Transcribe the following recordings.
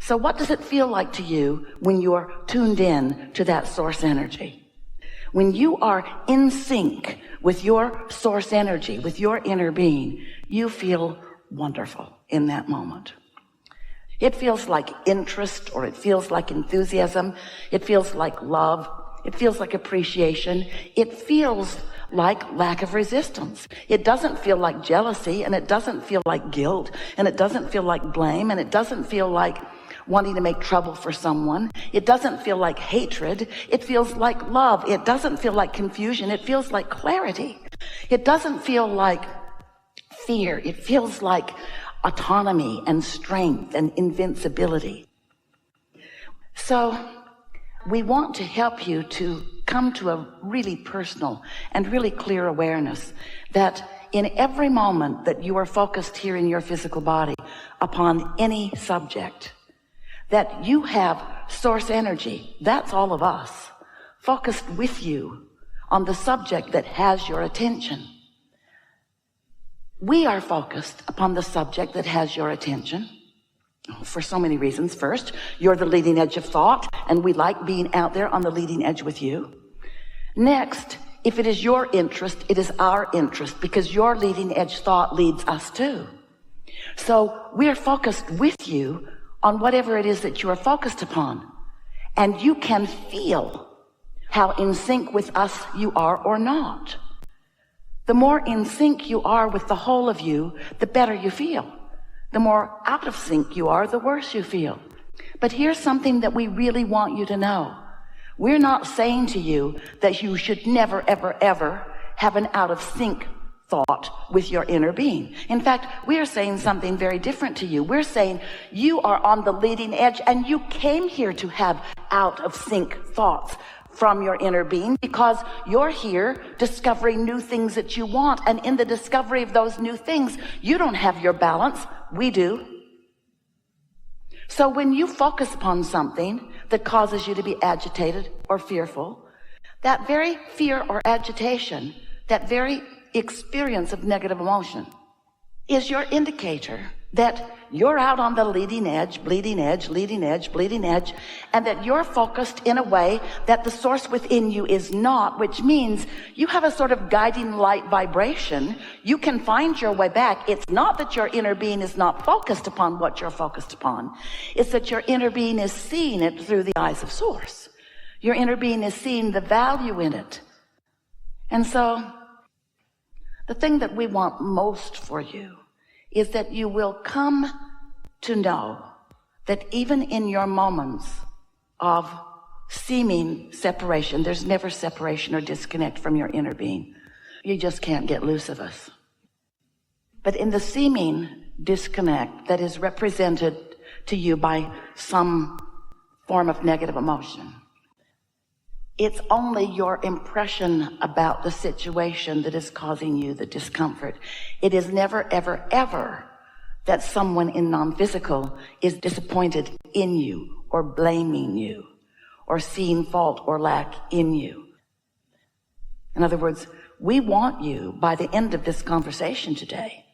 So what does it feel like to you when you're tuned in to that source energy? When you are in sync with your source energy, with your inner being, you feel wonderful in that moment. It feels like interest, or it feels like enthusiasm. It feels like love. It feels like appreciation. It feels like lack of resistance. It doesn't feel like jealousy, and it doesn't feel like guilt, and it doesn't feel like blame, and it doesn't feel like wanting to make trouble for someone. It doesn't feel like hatred. It feels like love. It doesn't feel like confusion. It feels like clarity. It doesn't feel like fear. It feels like autonomy and strength and invincibility. So we want to help you to come to a really personal and really clear awareness that in every moment that you are focused here in your physical body upon any subject, that you have source energy, that's all of us, focused with you on the subject that has your attention. We are focused upon the subject that has your attention for so many reasons. First, you're the leading edge of thought, and we like being out there on the leading edge with you. Next, if it is your interest, it is our interest, because your leading edge thought leads us too. So we're focused with you on whatever it is that you are focused upon. And you can feel how in sync with us you are or not. The more in sync you are with the whole of you, the better you feel. The more out of sync you are, the worse you feel. But here's something that we really want you to know. We're not saying to you that you should never, ever, ever have an out of sync thought with your inner being. In fact, we are saying something very different to you. We're saying you are on the leading edge, and you came here to have out of sync thoughts from your inner being because you're here discovering new things that you want. And in the discovery of those new things, you don't have your balance. We do. So when you focus upon something that causes you to be agitated or fearful, that very fear or agitation, that very experience of negative emotion is your indicator that you're out on the leading edge, bleeding edge, leading edge, bleeding edge, and that you're focused in a way that the source within you is not, which means you have a sort of guiding light vibration. You can find your way back. It's not that your inner being is not focused upon what you're focused upon. It's that your inner being is seeing it through the eyes of source. Your inner being is seeing the value in it. And so the thing that we want most for you is that you will come to know that even in your moments of seeming separation, there's never separation or disconnect from your inner being. You just can't get loose of us. But in the seeming disconnect that is represented to you by some form of negative emotion, it's only your impression about the situation that is causing you the discomfort. It is never, ever, ever that someone in non-physical is disappointed in you or blaming you or seeing fault or lack in you. In other words, we want you, by the end of this conversation today,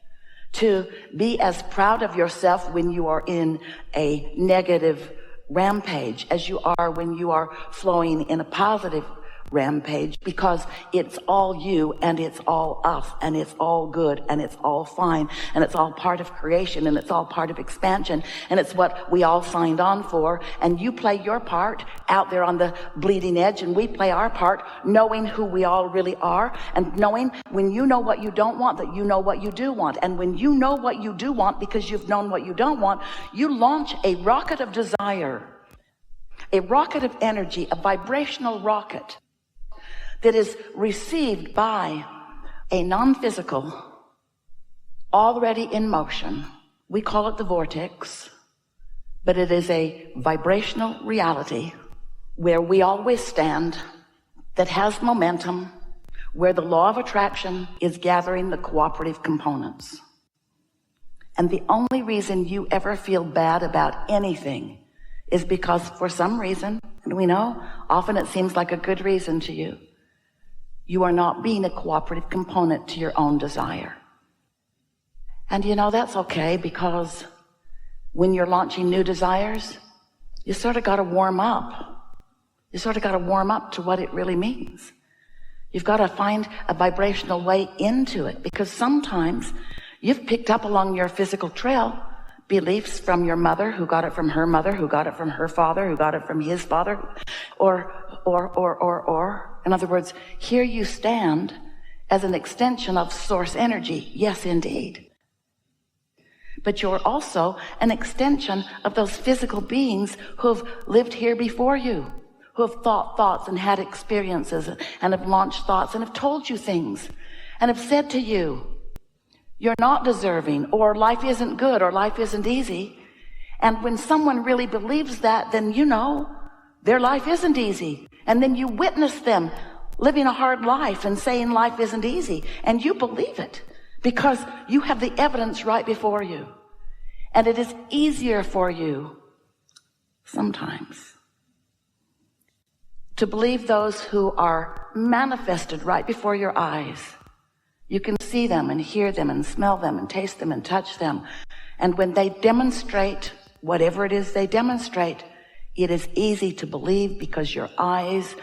to be as proud of yourself when you are in a negative rampage as you are when you are flowing in a positive rampage, because it's all you and it's all us and it's all good and it's all fine and it's all part of creation and it's all part of expansion and it's what we all signed on for. And you play your part out there on the bleeding edge, and we play our part knowing who we all really are, and knowing when you know what you don't want, that you know what you do want. And when you know what you do want because you've known what you don't want, you launch a rocket of desire, a rocket of energy, a vibrational rocket that is received by a non-physical, already in motion. We call it the vortex, but it is a vibrational reality where we always stand, that has momentum, where the law of attraction is gathering the cooperative components. And the only reason you ever feel bad about anything is because for some reason, and we know often it seems like a good reason to you, you are not being a cooperative component to your own desire. And you know, that's okay, because when you're launching new desires, You sort of got to warm up. You sort of got to warm up to what it really means. You've got to find a vibrational way into it, because sometimes you've picked up along your physical trail beliefs from your mother, who got it from her mother, who got it from her father, who got it from his father, or. In other words, here you stand as an extension of source energy. Yes, indeed. But you're also an extension of those physical beings who have lived here before you, who have thought thoughts and had experiences and have launched thoughts and have told you things and have said to you, you're not deserving, or life isn't good, or life isn't easy. And when someone really believes that, then you know their life isn't easy. And then you witness them living a hard life and saying life isn't easy. And you believe it because you have the evidence right before you. And it is easier for you sometimes to believe those who are manifested right before your eyes. You can see them and hear them and smell them and taste them and touch them. And when they demonstrate whatever it is they demonstrate, it is easy to believe because your eyes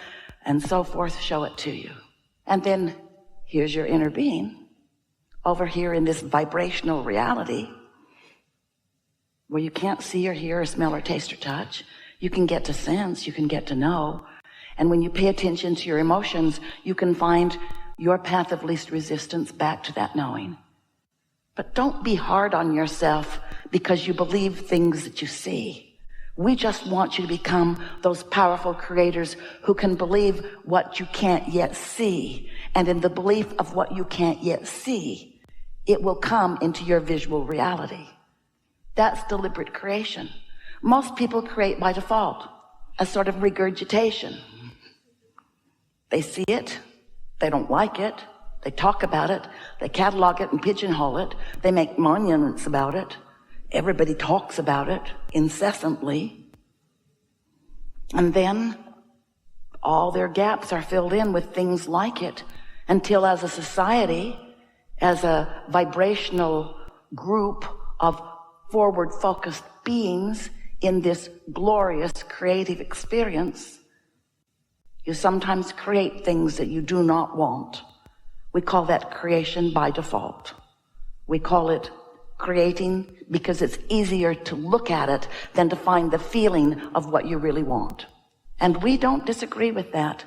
and so forth show it to you. And then here's your inner being over here in this vibrational reality where you can't see or hear or smell or taste or touch. You can get to sense, you can get to know. And when you pay attention to your emotions, you can find your path of least resistance back to that knowing. But don't be hard on yourself because you believe things that you see. We just want you to become those powerful creators who can believe what you can't yet see. And in the belief of what you can't yet see, it will come into your visual reality. That's deliberate creation. Most people create by default, a sort of regurgitation. They see it, they don't like it, they talk about it, they catalog it and pigeonhole it, they make monuments about it. Everybody talks about it incessantly. And then all their gaps are filled in with things like it until as a society, as a vibrational group of forward-focused beings in this glorious creative experience, you sometimes create things that you do not want. We call that creation by default. We call it creating because it's easier to look at it than to find the feeling of what you really want. And we don't disagree with that.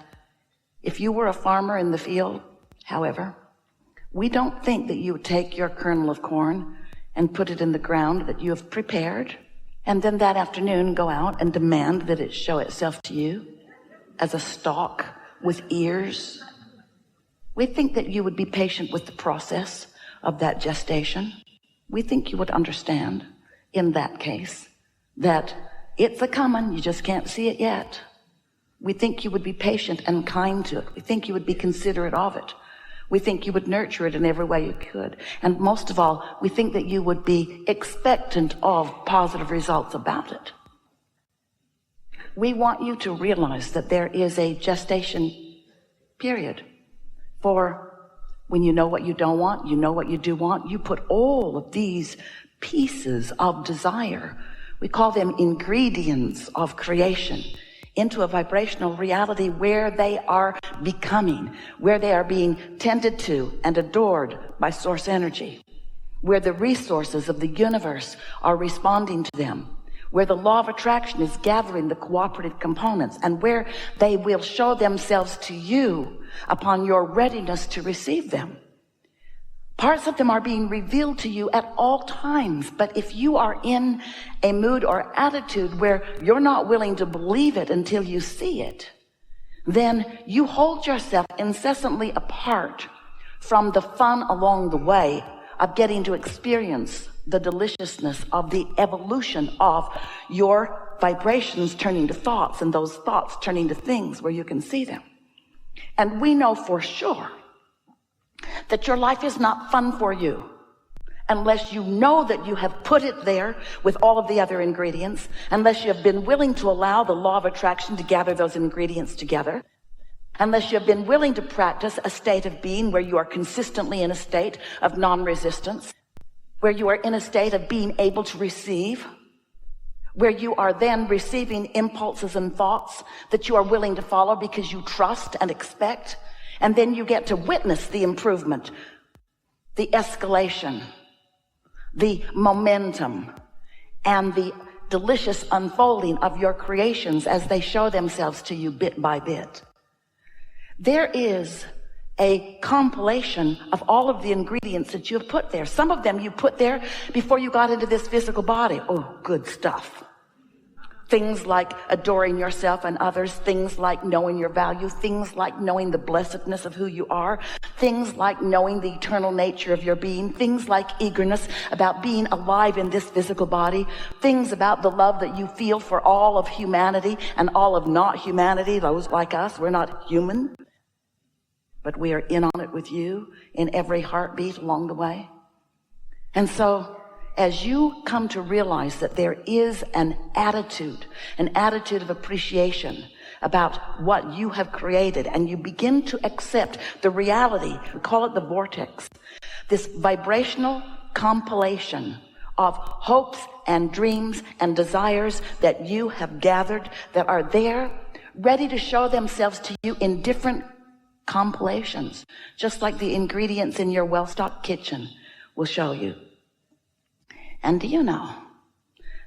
If you were a farmer in the field, however, we don't think that you would take your kernel of corn and put it in the ground that you have prepared, and then that afternoon go out and demand that it show itself to you as a stalk with ears. We think that you would be patient with the process of that gestation. We think you would understand in that case that it's a coming, you just can't see it yet. We think you would be patient and kind to it. We think you would be considerate of it. We think you would nurture it in every way you could. And most of all, we think that you would be expectant of positive results about it. We want you to realize that there is a gestation period for when you know what you don't want, you know what you do want, you put all of these pieces of desire, we call them ingredients of creation, into a vibrational reality where they are becoming, where they are being tended to and adored by source energy, where the resources of the universe are responding to them, where the law of attraction is gathering the cooperative components, and where they will show themselves to you upon your readiness to receive them. Parts of them are being revealed to you at all times, but if you are in a mood or attitude where you're not willing to believe it until you see it, then you hold yourself incessantly apart from the fun along the way of getting to experience the deliciousness of the evolution of your vibrations turning to thoughts, and those thoughts turning to things where you can see them. And we know for sure that your life is not fun for you unless you know that you have put it there with all of the other ingredients, unless you have been willing to allow the law of attraction to gather those ingredients together, unless you have been willing to practice a state of being where you are consistently in a state of non-resistance, where you are in a state of being able to receive, where you are then receiving impulses and thoughts that you are willing to follow because you trust and expect. And then you get to witness the improvement, the escalation, the momentum, and the delicious unfolding of your creations as they show themselves to you bit by bit. There is a compilation of all of the ingredients that you have put there. Some of them you put there before you got into this physical body. Oh, good stuff. Things like adoring yourself and others, things like knowing your value, things like knowing the blessedness of who you are, things like knowing the eternal nature of your being, things like eagerness about being alive in this physical body, things about the love that you feel for all of humanity and all of not humanity, those like us. We're not human, but we are in on it with you in every heartbeat along the way. And so as you come to realize that there is an attitude of appreciation about what you have created, and you begin to accept the reality, we call it the vortex, this vibrational compilation of hopes and dreams and desires that you have gathered that are there, ready to show themselves to you in different compilations, just like the ingredients in your well-stocked kitchen will show you. And do you know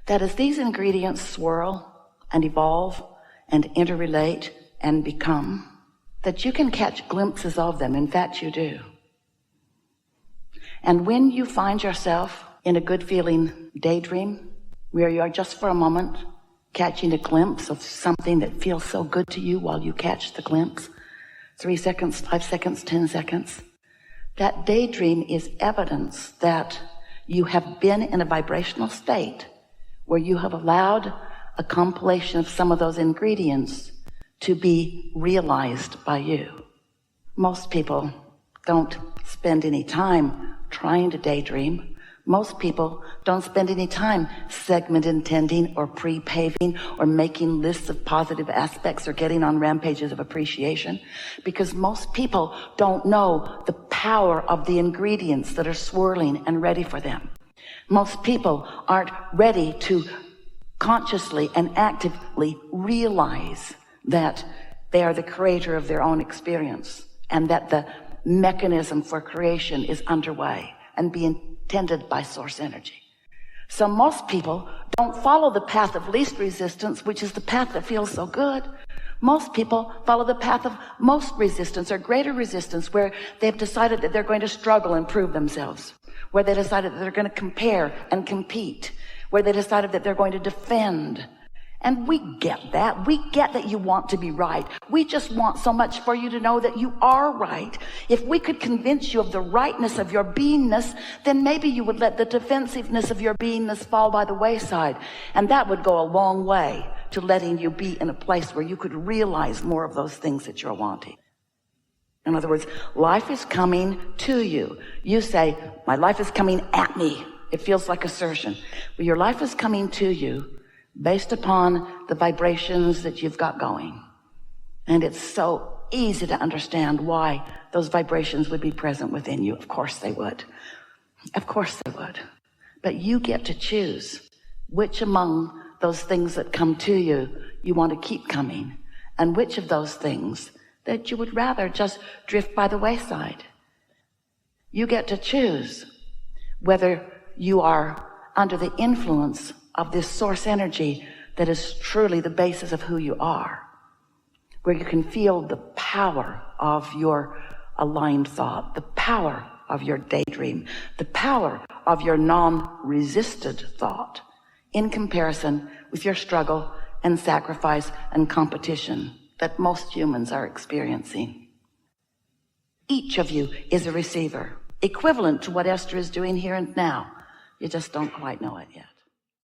that as these ingredients swirl and evolve and interrelate and become, that you can catch glimpses of them? In fact, you do. And when you find yourself in a good feeling daydream, where you are just for a moment catching a glimpse of something that feels so good to you while you catch the glimpse, 3 seconds, 5 seconds, 10 seconds, that daydream is evidence that you have been in a vibrational state where you have allowed a compilation of some of those ingredients to be realized by you. Most people don't spend any time trying to daydream. Most people don't spend any time segment intending or pre-paving or making lists of positive aspects or getting on rampages of appreciation, because most people don't know the power of the ingredients that are swirling and ready for them. Most people aren't ready to consciously and actively realize that they are the creator of their own experience and that the mechanism for creation is underway and being tended by source energy. So most people don't follow the path of least resistance, which is the path that feels so good. Most people follow the path of most resistance or greater resistance, where they've decided that they're going to struggle and prove themselves, where they decided that they're going to compare and compete, where they decided that they're going to defend. And we get that. We get that you want to be right. We just want so much for you to know that you are right. If we could convince you of the rightness of your beingness, then maybe you would let the defensiveness of your beingness fall by the wayside. And that would go a long way to letting you be in a place where you could realize more of those things that you're wanting. In other words, life is coming to you. You say, my life is coming at me. It feels like assertion. But your life is coming to you based upon the vibrations that you've got going. And it's so easy to understand why those vibrations would be present within you. Of course they would. Of course they would. But you get to choose which among those things that come to you you want to keep coming, and which of those things that you would rather just drift by the wayside. You get to choose whether you are under the influence of this source energy that is truly the basis of who you are, where you can feel the power of your aligned thought, the power of your daydream, the power of your non-resisted thought in comparison with your struggle and sacrifice and competition that most humans are experiencing. Each of you is a receiver, equivalent to what Esther is doing here and now. You just don't quite know it yet.